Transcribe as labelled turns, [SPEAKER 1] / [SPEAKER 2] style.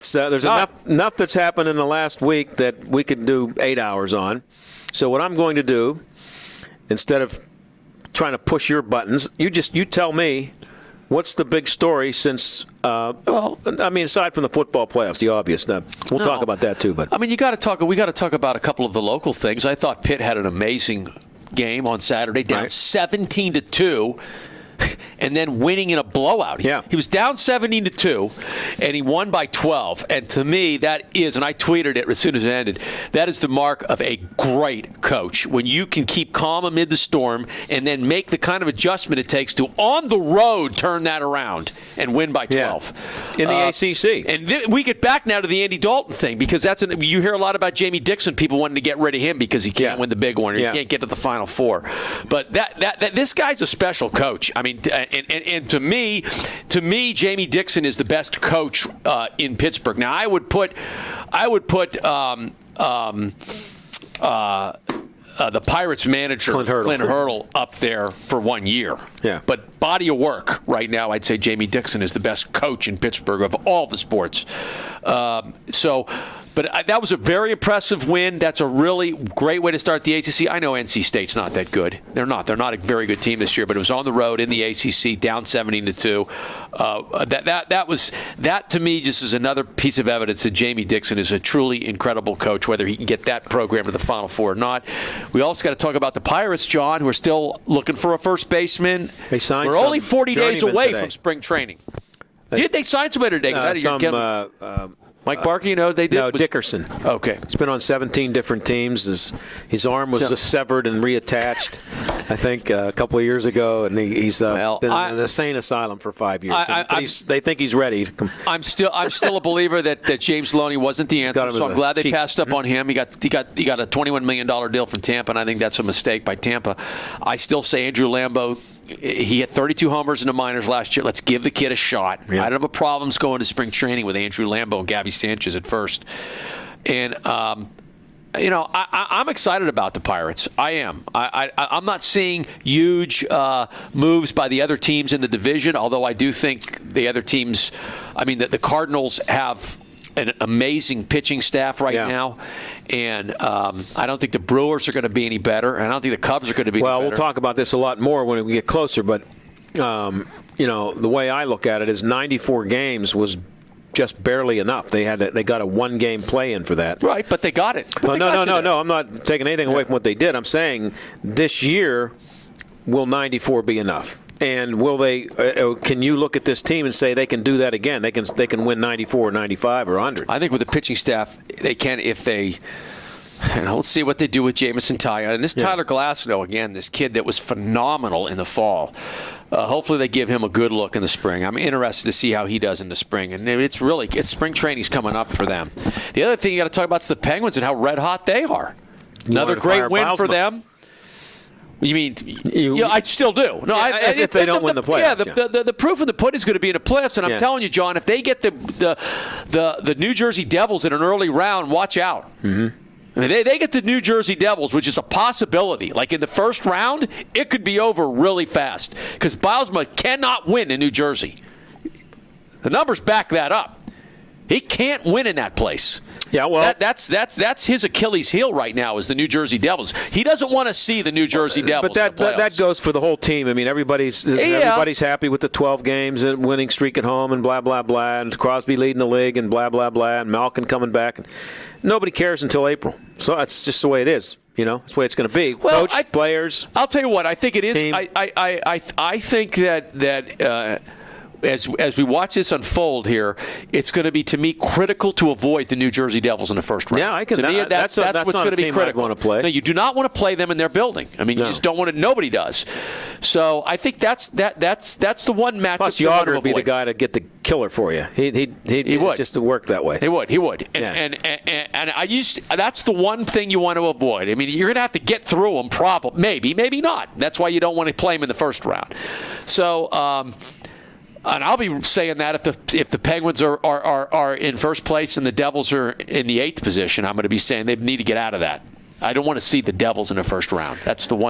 [SPEAKER 1] So there's enough that's happened in the last week that we could do 8 hours on. So what I'm going to do, instead of trying to push your buttons, you tell me what's the big story since. Aside from the football playoffs, the obvious. We'll talk about that too. But
[SPEAKER 2] we got to talk about a couple of the local things. I thought Pitt had an amazing game on Saturday, down 17-2. And then winning in a blowout. He was down 17-2, and he won by 12. And to me, that is, and I tweeted it as soon as it ended, that is the mark of a great coach. When you can keep calm amid the storm and then make the kind of adjustment it takes to, on the road, turn that around and win by 12.
[SPEAKER 1] In the ACC.
[SPEAKER 2] And we get back now to the Andy Dalton thing, because you hear a lot about Jamie Dixon, people wanting to get rid of him because he can't win the big one or he can't get to the Final Four. But that this guy's a special coach. I mean, and to me, Jamie Dixon is the best coach in Pittsburgh. Now, I would put the Pirates manager Clint Hurdle up there for 1 year.
[SPEAKER 1] Yeah.
[SPEAKER 2] But body of work right now, I'd say Jamie Dixon is the best coach in Pittsburgh of all the sports. But that was a very impressive win. That's a really great way to start the ACC. I know NC State's not that good. They're not. They're not a very good team this year. But it was on the road in the ACC, down 17-2. That to me just is another piece of evidence that Jamie Dixon is a truly incredible coach, whether he can get that program to the Final Four or not. We also got to talk about the Pirates, John, who are still looking for a first baseman.
[SPEAKER 1] We're
[SPEAKER 2] only 40 days away from spring training. Did they sign somebody today? Mike Barkey, they did?
[SPEAKER 1] No, Dickerson.
[SPEAKER 2] Okay.
[SPEAKER 1] He's been on 17 different teams. His arm was severed and reattached, I think, a couple of years ago, and he's been in an insane asylum for 5 years. They think he's ready.
[SPEAKER 2] I'm still a believer that James Loney wasn't the answer, so I'm glad they passed up on him. He got a $21 million deal from Tampa, and I think that's a mistake by Tampa. I still say Andrew Lambeau. He had 32 homers in the minors last year. Let's give the kid a shot. I don't have a problem going to spring training with Andrew Lambeau and Gabby Sanchez at first. And, I'm excited about the Pirates. I am. I'm not seeing huge moves by the other teams in the division, although I do think the other teams, the Cardinals have an amazing pitching staff right now. And I don't think the Brewers are going to be any better. And I don't think the Cubs are going to be any better.
[SPEAKER 1] We'll talk about this a lot more when we get closer. But, the way I look at it is 94 games was just barely enough. They got a one-game play-in for that.
[SPEAKER 2] Right, but they got it.
[SPEAKER 1] No. I'm not taking anything away from what they did. I'm saying this year, will 94 be enough? And will they? Can you look at this team and say they can do that again? They can win 94, 95, or 100.
[SPEAKER 2] I think with the pitching staff, they can if they. And let's see what they do with Jamison Tyler. And this Tyler Glasnow, again, this kid that was phenomenal in the fall. Hopefully they give him a good look in the spring. I'm interested to see how he does in the spring. And it's spring training's coming up for them. The other thing you got to talk about is the Penguins and how red hot they are. Another great win for them. You mean? I still do. No,
[SPEAKER 1] if they don't win the playoffs.
[SPEAKER 2] The proof of the pudding is going to be in the playoffs, and I'm telling you, John, if they get the New Jersey Devils in an early round, watch out.
[SPEAKER 1] Mm-hmm.
[SPEAKER 2] They get the New Jersey Devils, which is a possibility. Like in the first round, it could be over really fast because Bilesma cannot win in New Jersey. The numbers back that up. He can't win in that place.
[SPEAKER 1] Yeah, well,
[SPEAKER 2] that's his Achilles heel right now is the New Jersey Devils. He doesn't want to see the New Jersey Devils.
[SPEAKER 1] But that goes for the whole team. Everybody's happy with the 12 games and winning streak at home and blah blah blah, and Crosby leading the league and blah blah blah, and Malkin coming back. Nobody cares until April. So that's just the way it is. That's the way it's going to be.
[SPEAKER 2] Well,
[SPEAKER 1] Coach, players.
[SPEAKER 2] I'll tell you what. I think it is.
[SPEAKER 1] Team.
[SPEAKER 2] I think that. As we watch this unfold here, it's going to be, to me, critical to avoid the New Jersey Devils in the first round.
[SPEAKER 1] Yeah, I can.
[SPEAKER 2] To me, that's what's going to be critical.
[SPEAKER 1] Want to play.
[SPEAKER 2] No, you do not want to play them in their building. You just don't want to. Nobody does. So I think that's the one matchup.
[SPEAKER 1] Plus, Yager would be the guy to get the killer for you. He would just to work that way.
[SPEAKER 2] He would. And that's the one thing you want to avoid. You're going to have to get through them, probably, maybe not. That's why you don't want to play them in the first round. So. And I'll be saying that if the Penguins are in first place and the Devils are in the 8th position, I'm going to be saying they need to get out of that. I don't want to see the Devils in the first round. That's the one.